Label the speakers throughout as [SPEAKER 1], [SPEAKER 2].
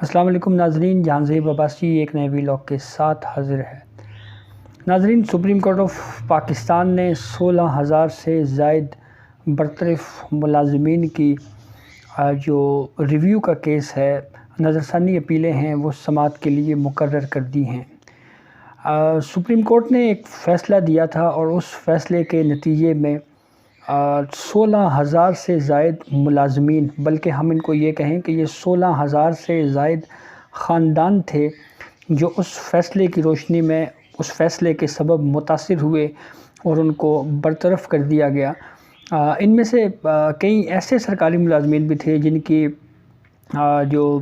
[SPEAKER 1] السلام علیکم ناظرین، جہانزیب عباسی ایک نئے ویلاگ کے ساتھ حاضر ہے۔ ناظرین، سپریم کورٹ آف پاکستان نے 16,000 سے زائد برطرف ملازمین کی جو ریویو کا کیس ہے، نظر ثانی اپیلیں ہیں، وہ سماعت کے لیے مقرر کر دی ہیں۔ سپریم کورٹ نے ایک فیصلہ دیا تھا اور اس فیصلے کے نتیجے میں 16,000 سے زائد ملازمین، بلکہ ہم ان کو یہ کہیں کہ یہ 16,000 سے زائد خاندان تھے جو اس فیصلے کی روشنی میں اس فیصلے کے سبب متاثر ہوئے اور ان کو برطرف کر دیا گیا۔ ان میں سے کئی ایسے سرکاری ملازمین بھی تھے جن کی جو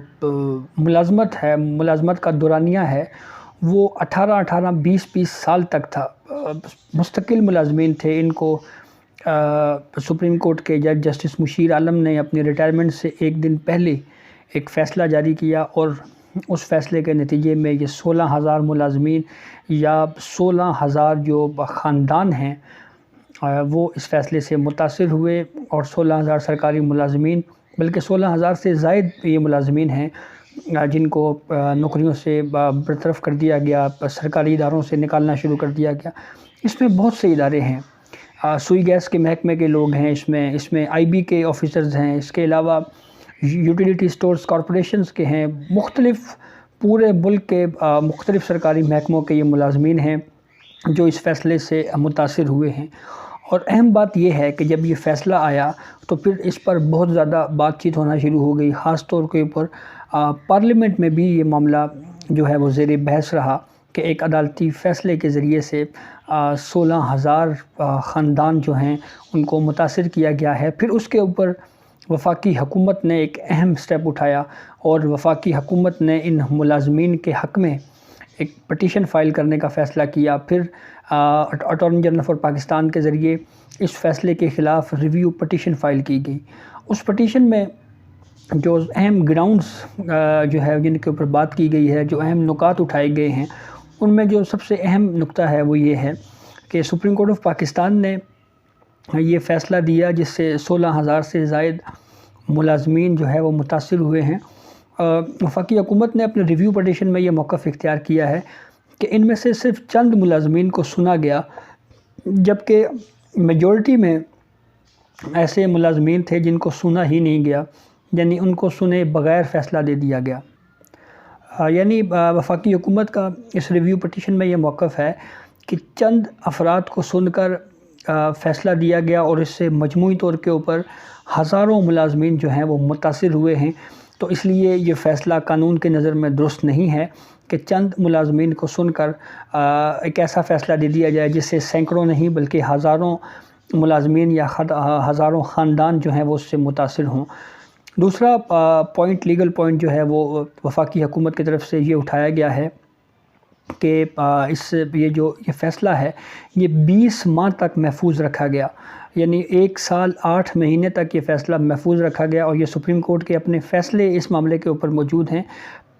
[SPEAKER 1] ملازمت کا دورانیہ ہے وہ 18 20 سال تک تھا۔ مستقل ملازمین تھے۔ ان کو سپریم کورٹ کے جج جسٹس مشیر عالم نے اپنی ریٹائرمنٹ سے ایک دن پہلے ایک فیصلہ جاری کیا اور اس فیصلے کے نتیجے میں یہ 16,000 ملازمین یا 16,000 جو خاندان ہیں وہ اس فیصلے سے متاثر ہوئے، اور 16,000 سرکاری ملازمین، بلکہ 16,000 سے زائد یہ ملازمین ہیں جن کو نوکریوں سے برطرف کر دیا گیا، سرکاری اداروں سے نکالنا شروع کر دیا گیا۔ اس میں بہت سے ادارے ہیں، سوئی گیس کے محکمے کے لوگ ہیں، اس میں آئی بی کے آفیسرز ہیں، اس کے علاوہ یوٹیلیٹی سٹورز کارپوریشنز کے ہیں، مختلف پورے ملک کے مختلف سرکاری محکموں کے یہ ملازمین ہیں جو اس فیصلے سے متاثر ہوئے ہیں۔ اور اہم بات یہ ہے کہ جب یہ فیصلہ آیا تو پھر اس پر بہت زیادہ بات چیت ہونا شروع ہو گئی، خاص طور کے اوپر پارلیمنٹ میں بھی یہ معاملہ جو ہے وہ زیر بحث رہا کہ ایک عدالتی فیصلے کے ذریعے سے 16,000 خاندان جو ہیں ان کو متاثر کیا گیا ہے۔ پھر اس کے اوپر وفاقی حکومت نے ایک اہم سٹیپ اٹھایا اور وفاقی حکومت نے ان ملازمین کے حق میں ایک پٹیشن فائل کرنے کا فیصلہ کیا۔ پھر اٹارنی جنرل فار پاکستان کے ذریعے اس فیصلے کے خلاف ریویو پٹیشن فائل کی گئی۔ اس پٹیشن میں جو اہم گراؤنڈز جو ہے جن کے اوپر بات کی گئی ہے، جو اہم نکات اٹھائے گئے ہیں، ان میں جو سب سے اہم نکتہ ہے وہ یہ ہے کہ سپریم کورٹ آف پاکستان نے یہ فیصلہ دیا جس سے 16,000 سے زائد ملازمین جو ہے وہ متاثر ہوئے ہیں۔ وفاقی حکومت نے اپنے ریویو پٹیشن میں یہ موقف اختیار کیا ہے کہ ان میں سے صرف چند ملازمین کو سنا گیا، جبکہ میجورٹی میں ایسے ملازمین تھے جن کو سنا ہی نہیں گیا، یعنی ان کو سنے بغیر فیصلہ دے دیا گیا۔ یعنی وفاقی حکومت کا اس ریویو پٹیشن میں یہ موقف ہے کہ چند افراد کو سن کر فیصلہ دیا گیا اور اس سے مجموعی طور کے اوپر ہزاروں ملازمین جو ہیں وہ متاثر ہوئے ہیں۔ تو اس لیے یہ فیصلہ قانون کے نظر میں درست نہیں ہے کہ چند ملازمین کو سن کر ایک ایسا فیصلہ دے دیا جائے جس سے سینکڑوں نہیں بلکہ ہزاروں ملازمین یا ہزاروں خاندان جو ہیں وہ اس سے متاثر ہوں۔ دوسرا پوائنٹ، لیگل پوائنٹ جو ہے وہ وفاقی حکومت کی طرف سے یہ اٹھایا گیا ہے کہ یہ فیصلہ ہے یہ 20 ماہ تک محفوظ رکھا گیا، یعنی 1 سال 8 مہینے تک یہ فیصلہ محفوظ رکھا گیا، اور یہ سپریم کورٹ کے اپنے فیصلے اس معاملے کے اوپر موجود ہیں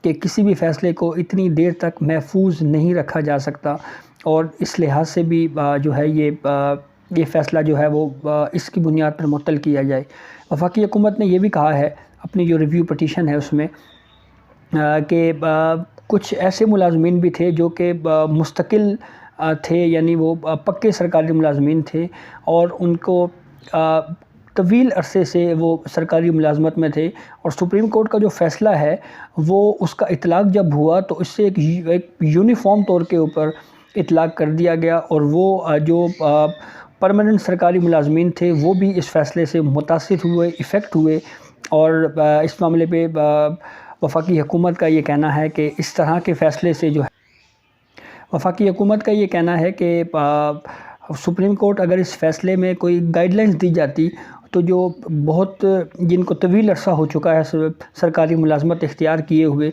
[SPEAKER 1] کہ کسی بھی فیصلے کو اتنی دیر تک محفوظ نہیں رکھا جا سکتا، اور اس لحاظ سے بھی جو ہے یہ فیصلہ جو ہے وہ اس کی بنیاد پر معطل کیا جائے۔ وفاقی حکومت نے یہ بھی کہا ہے اپنی جو ریویو پٹیشن ہے اس میں کہ کچھ ایسے ملازمین بھی تھے جو کہ مستقل تھے، یعنی وہ پکے سرکاری ملازمین تھے اور ان کو طویل عرصے سے وہ سرکاری ملازمت میں تھے، اور سپریم کورٹ کا جو فیصلہ ہے وہ اس کا اطلاق جب ہوا تو اس سے ایک یونیفارم طور کے اوپر اطلاق کر دیا گیا، اور وہ جو پرماننٹ سرکاری ملازمین تھے وہ بھی اس فیصلے سے متاثر ہوئے، افیکٹ ہوئے، اور اس معاملے پہ وفاقی حکومت کا یہ کہنا ہے کہ اس طرح کے فیصلے سے جو ہے وفاقی حکومت کا یہ کہنا ہے کہ سپریم کورٹ اگر اس فیصلے میں کوئی گائیڈ لائنز دی جاتی تو جو بہت جن کو طویل عرصہ ہو چکا ہے سرکاری ملازمت اختیار کیے ہوئے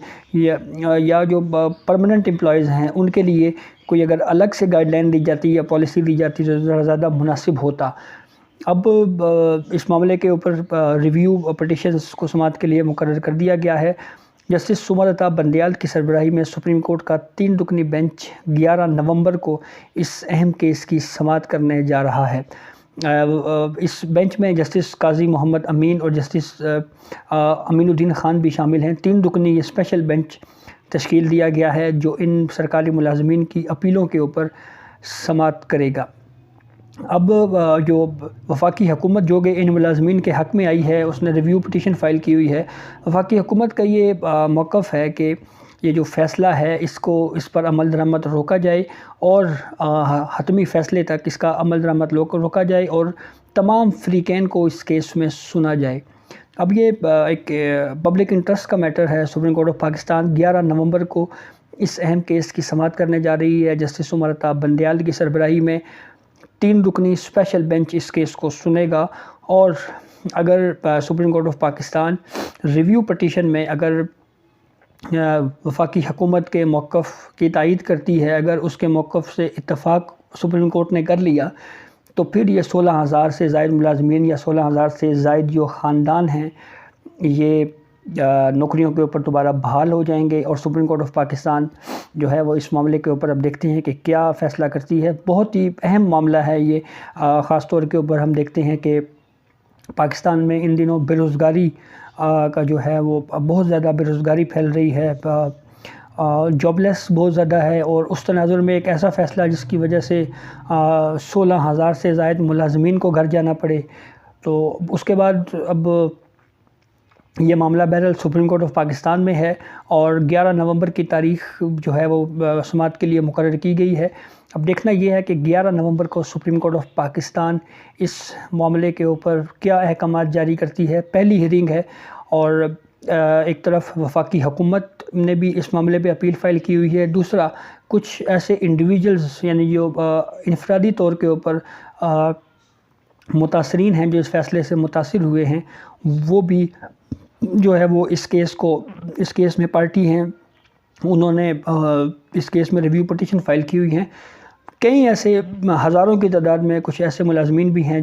[SPEAKER 1] یا جو پرماننٹ امپلائیز ہیں ان کے لیے کوئی اگر الگ سے گائیڈ لائن دی جاتی یا پالیسی دی جاتی تو ذرا زیادہ مناسب ہوتا۔ اب اس معاملے کے اوپر ریویو پٹیشنز کو سماعت کے لیے مقرر کر دیا گیا ہے۔ جسٹس سمر عطا بندیال کی سربراہی میں سپریم کورٹ کا 3 رکنی بینچ 11 نومبر کو اس اہم کیس کی سماعت کرنے جا رہا ہے۔ اس بینچ میں جسٹس قاضی محمد امین اور جسٹس امین الدین خان بھی شامل ہیں۔ 3 رکنی یہ اسپیشل بینچ تشکیل دیا گیا ہے جو ان سرکاری ملازمین کی اپیلوں کے اوپر سماعت کرے گا۔ اب جو وفاقی حکومت جو کہ ان ملازمین کے حق میں آئی ہے، اس نے ریویو پٹیشن فائل کی ہوئی ہے۔ وفاقی حکومت کا یہ موقف ہے کہ یہ جو فیصلہ ہے اس پر عمل درآمد روکا جائے اور حتمی فیصلے تک اس کا عمل درآمد روکا جائے اور تمام فریقین کو اس کیس میں سنا جائے۔ اب یہ ایک پبلک انٹرسٹ کا میٹر ہے۔ سپریم کورٹ آف پاکستان 11 نومبر کو اس اہم کیس کی سماعت کرنے جا رہی ہے۔ جسٹس عمر عطا بندیال کی سربراہی میں 3 رکنی اسپیشل بینچ اس کیس کو سنے گا، اور اگر supreme court of Pakistan review petition میں اگر وفاقی حکومت کے موقف کی تائید کرتی ہے، اگر اس کے موقف سے اتفاق سپریم کورٹ نے کر لیا، تو پھر یہ 16,000 سے زائد ملازمین یا 16,000 سے زائد جو خاندان ہیں یہ نوکریوں کے اوپر دوبارہ بحال ہو جائیں گے، اور سپریم کورٹ آف پاکستان جو ہے وہ اس معاملے کے اوپر اب دیکھتے ہیں کہ کیا فیصلہ کرتی ہے۔ بہت ہی اہم معاملہ ہے یہ، خاص طور کے اوپر ہم دیکھتے ہیں کہ پاکستان میں ان دنوں بے روزگاری کا جو ہے وہ بہت زیادہ بے روزگاری پھیل رہی ہے، جاب لیس بہت زیادہ ہے، اور اس تناظر میں ایک ایسا فیصلہ جس کی وجہ سے 16,000 سے زائد ملازمین کو گھر جانا پڑے، تو اس کے بعد اب یہ معاملہ بہرحال سپریم کورٹ آف پاکستان میں ہے، اور 11 نومبر کی تاریخ جو ہے وہ سماعت کے لیے مقرر کی گئی ہے۔ اب دیکھنا یہ ہے کہ 11 نومبر کو سپریم کورٹ آف پاکستان اس معاملے کے اوپر کیا احکامات جاری کرتی ہے۔ پہلی ہیرنگ ہے، اور ایک طرف وفاقی حکومت نے بھی اس معاملے پہ اپیل فائل کی ہوئی ہے، دوسرا کچھ ایسے انڈیویجولز یعنی جو انفرادی طور کے اوپر متاثرین ہیں جو اس فیصلے سے متاثر ہوئے ہیں، وہ بھی جو ہے وہ اس کیس میں پارٹی ہیں، انہوں نے اس کیس میں ریویو پٹیشن فائل کی ہوئی ہیں۔ کئی ایسے ہزاروں کی تعداد میں کچھ ایسے ملازمین بھی ہیں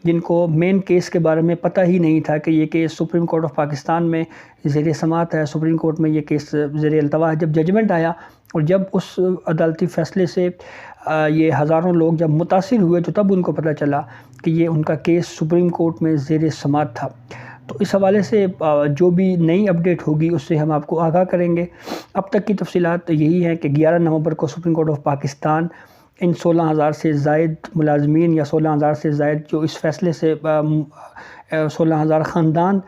[SPEAKER 1] جن کو مین کیس کے بارے میں پتہ ہی نہیں تھا کہ یہ case supreme court of Pakistan میں زیر سماعت ہے، سپریم کورٹ میں یہ کیس زیر التوا ہے۔ جب ججمنٹ آیا اور جب اس عدالتی فیصلے سے یہ ہزاروں لوگ جب متاثر ہوئے، تو تب ان کو پتہ چلا کہ یہ ان کا کیس سپریم کورٹ میں زیر سماعت تھا۔ تو اس حوالے سے جو بھی نئی اپڈیٹ ہوگی اس سے ہم آپ کو آگاہ کریں گے۔ اب تک کی تفصیلات یہی ہیں کہ 11 نومبر کو سپریم کورٹ آف پاکستان ان 16,000 سے زائد ملازمین یا 16,000 سے زائد جو اس فیصلے سے 16,000 خاندان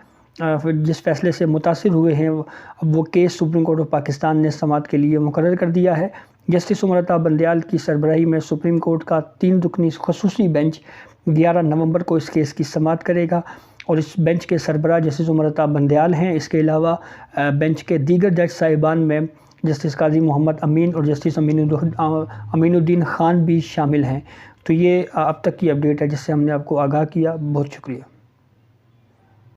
[SPEAKER 1] جس فیصلے سے متاثر ہوئے ہیں، اب وہ case supreme court of Pakistan نے سماعت کے لیے مقرر کر دیا ہے۔ جسٹس عمر عطا بندیال کی سربراہی میں سپریم کورٹ کا 3 رکنی خصوصی بینچ 11 نومبر کو اس کیس کی سماعت کرے گا، اور اس بینچ کے سربراہ جسٹس عمر عطا بندیال ہیں۔ اس کے علاوہ بینچ کے دیگر جج صاحبان میں جسٹس قاضی محمد امین اور جسٹس امین الدین خان بھی شامل ہیں۔ تو یہ اب تک کی اپڈیٹ ہے جس سے ہم نے آپ کو آگاہ کیا۔ بہت شکریہ۔